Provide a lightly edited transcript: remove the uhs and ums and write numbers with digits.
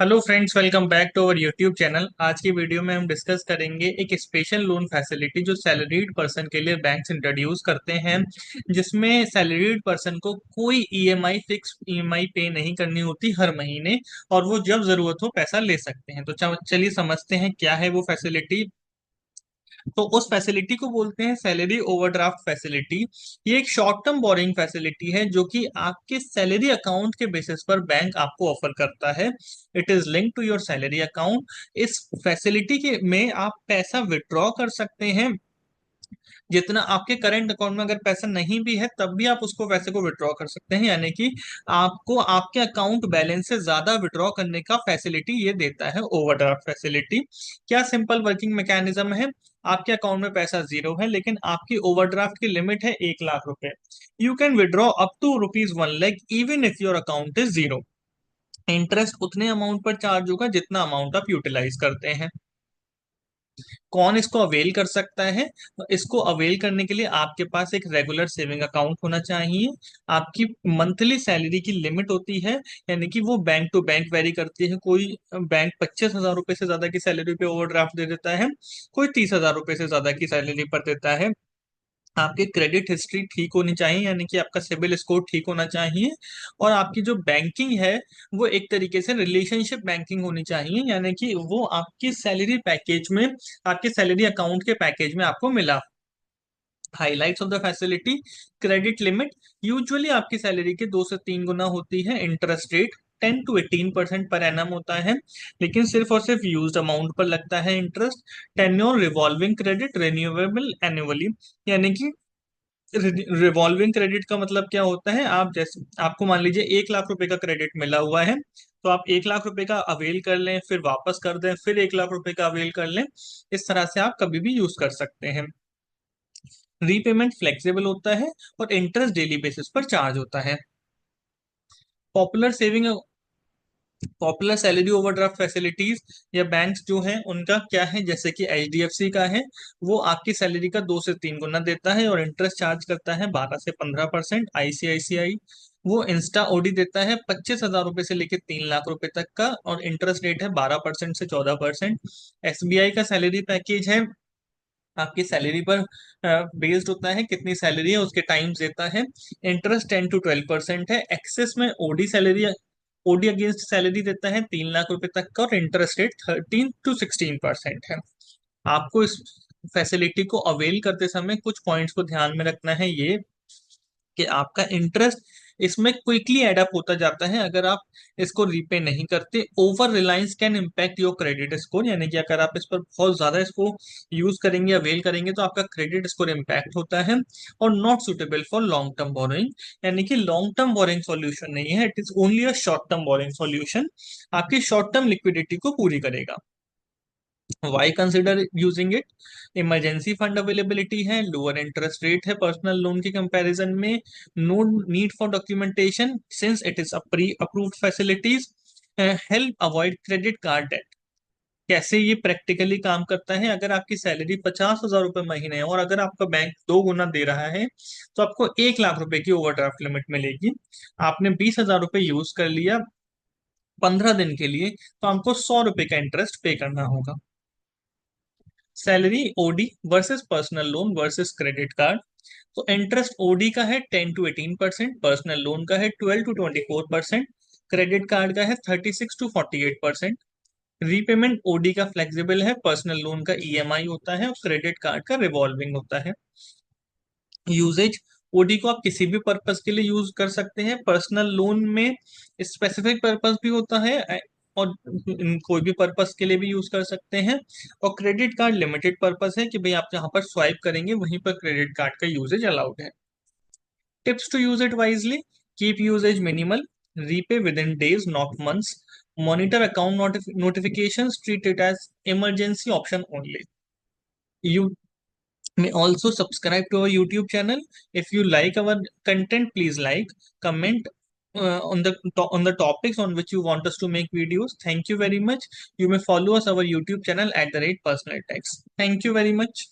Hello friends, welcome back to our YouTube channel. आज की video में हम डिस्कस करेंगे एक स्पेशल लोन फैसिलिटी जो सैलरीड पर्सन के लिए बैंक्स इंट्रोड्यूस करते हैं, जिसमें सैलरीड पर्सन को कोई ईएमआई फिक्स ईएमआई पे नहीं करनी होती हर महीने, और वो जब जरूरत हो पैसा ले सकते हैं। तो चलिए समझते हैं क्या है वो फैसिलिटी। तो उस फैसिलिटी को बोलते हैं सैलरी ओवरड्राफ्ट फैसिलिटी। ये एक शॉर्ट टर्म बोरिंग फैसिलिटी है जो कि आपके सैलरी अकाउंट के बेसिस पर बैंक आपको ऑफर करता है। It is link to your salary account. इस फैसिलिटी के में आप पैसा विड्रॉ कर सकते हैं। जितना आपके करंट अकाउंट में अगर पैसा नहीं भी है तब भी आप उसको पैसे को विड्रॉ कर सकते हैं, यानी कि आपको आपके अकाउंट बैलेंस से ज्यादा विड्रॉ करने का फैसिलिटी ये देता है ओवरड्राफ्ट फैसिलिटी। क्या सिंपल वर्किंग मैकेनिज्म है। आपके अकाउंट में पैसा जीरो है लेकिन आपकी ओवरड्राफ्ट की लिमिट है 1 लाख रुपए। You can withdraw up to ₹1 lakh even if your account is zero. Interest उतने अमाउंट पर चार्ज होगा जितना अमाउंट आप यूटिलाइज करते हैं। कौन इसको अवेल कर सकता है। तो इसको अवेल करने के लिए आपके पास एक रेगुलर सेविंग अकाउंट होना चाहिए। आपकी मंथली सैलरी की लिमिट होती है, यानी कि वो बैंक टू बैंक वेरी करती है। कोई बैंक 25,000 रुपए से ज्यादा की सैलरी पे ओवरड्राफ्ट दे देता है, कोई 30,000 रुपए से ज्यादा की सैलरी पर देता है। आपकी क्रेडिट हिस्ट्री ठीक होनी चाहिए, यानी कि आपका सिबिल स्कोर ठीक होना चाहिए। और आपकी जो बैंकिंग है वो एक तरीके से रिलेशनशिप बैंकिंग होनी चाहिए, यानी कि वो आपकी सैलरी पैकेज में, आपके सैलरी अकाउंट के पैकेज में आपको मिला। Highlights of the facility. Credit limit usually आपकी सैलरी के 2 से 3 गुना होती है। Interest rate 10 to 18% per annum होता है, लेकिन सिर्फ और सिर्फ यूज्ड अमाउंट पर लगता है interest. Tenure revolving credit renewable annually, यानी कि रिवॉल्विंग क्रेडिट का मतलब क्या होता है। आप जैसे आपको मान लीजिए 1 लाख रुपए का क्रेडिट मिला हुआ है, तो आप 1 लाख रुपए का अवेल कर लें, फिर वापस कर दें, फिर 1 लाख रुपए का अवेल कर लें। इस तरह से आप कभी भी यूज कर सकते हैं। रीपेमेंट फ्लेक्सिबल होता है और इंटरेस्ट डेली बेसिस पर चार्ज होता है। Popular saving popular salary overdraft facilities या बैंक्स जो हैं उनका क्या है, जैसे कि एचडीएफसी का है। वो आपकी सैलरी का 2 से 3 गुना देता है और इंटरेस्ट चार्ज करता है 12 से 15%। आईसीआईसीआई वो इंस्टा ओडी देता है 25,000 रुपए से लेकर 3 लाख रुपए तक का, और इंटरेस्ट रेट है 12% से 14%। एसबीआई का सैलरी पैकेज है, आपकी सैलरी पर बेस्ड होता है, कितनी सैलरी है उसके टाइम्स देता है। इंटरेस्ट 10 to 12% है। एक्सेस में OD salary, OD against salary देता है 3 लाख रुपए तक का, और इंटरेस्ट रेट 13 to 16% है। आपको इस फैसिलिटी को अवेल करते समय कुछ पॉइंट्स को ध्यान में रखना है, ये कि आपका इंटरेस्ट इसमें क्विकली एडअप होता जाता है अगर आप इसको रीपे नहीं करते। Over Reliance can impact your credit score, यानी कि अगर आप इस पर बहुत ज्यादा इसको यूज करेंगे, अवेल करेंगे, तो आपका क्रेडिट स्कोर इम्पैक्ट होता है। और not suitable for long term borrowing, यानी कि लॉन्ग टर्म बोरिंग सॉल्यूशन नहीं है, it is only a short term boring solution. आपकी शॉर्ट टर्म लिक्विडिटी को पूरी करेगा। Why consider using it. Emergency fund availability है, लोअर इंटरेस्ट रेट है पर्सनल लोन के कंपैरिजन में, no need for documentation since it is a pre approved facilities, help avoid credit card debt. कैसे ये practically काम करता है, अगर आपकी सैलरी 50,000 रुपए महीने है और अगर आपका बैंक 2 गुना दे रहा है, तो आपको 1 लाख रुपए की ओवरड्राफ्ट लिमिट मिलेगी। आपने 20,000 रुपए यूज कर लिया 15 दिन के लिए, तो आपको 100 रुपए का इंटरेस्ट पे करना होगा। Salary OD versus personal loan versus credit card. तो इंटरेस्ट ओडी का है 10 to 18%, पर्सनल लोन का है 12 to 24%, क्रेडिट कार्ड का है 36 to 48%। रीपेमेंट ओडी का फ्लेक्सिबल है, पर्सनल लोन का ईएमआई होता है और क्रेडिट कार्ड का रिवॉल्विंग होता है। यूजेज, ओडी को आप किसी भी पर्पस के लिए यूज कर सकते हैं। पर्सनल लोन में स्पेसिफिक पर्पस भी होता है, और कोई भी पर्पस के लिए भी यूज कर सकते हैं। और क्रेडिट कार्ड लिमिटेड पर्पस है कि भाई आप जहां पर स्वाइप करेंगे वहीं पर क्रेडिट कार्ड का यूजेज अलाउड है। Tips to use it wisely. Keep usage minimal, repay within days not months, monitor account notifications, treat it as emergency option only. You may also subscribe to our YouTube channel. If you like our content, please like, comment on the topics on which you want us to make videos. Thank you very much. You may follow us our YouTube channel @personal tax. Thank you very much.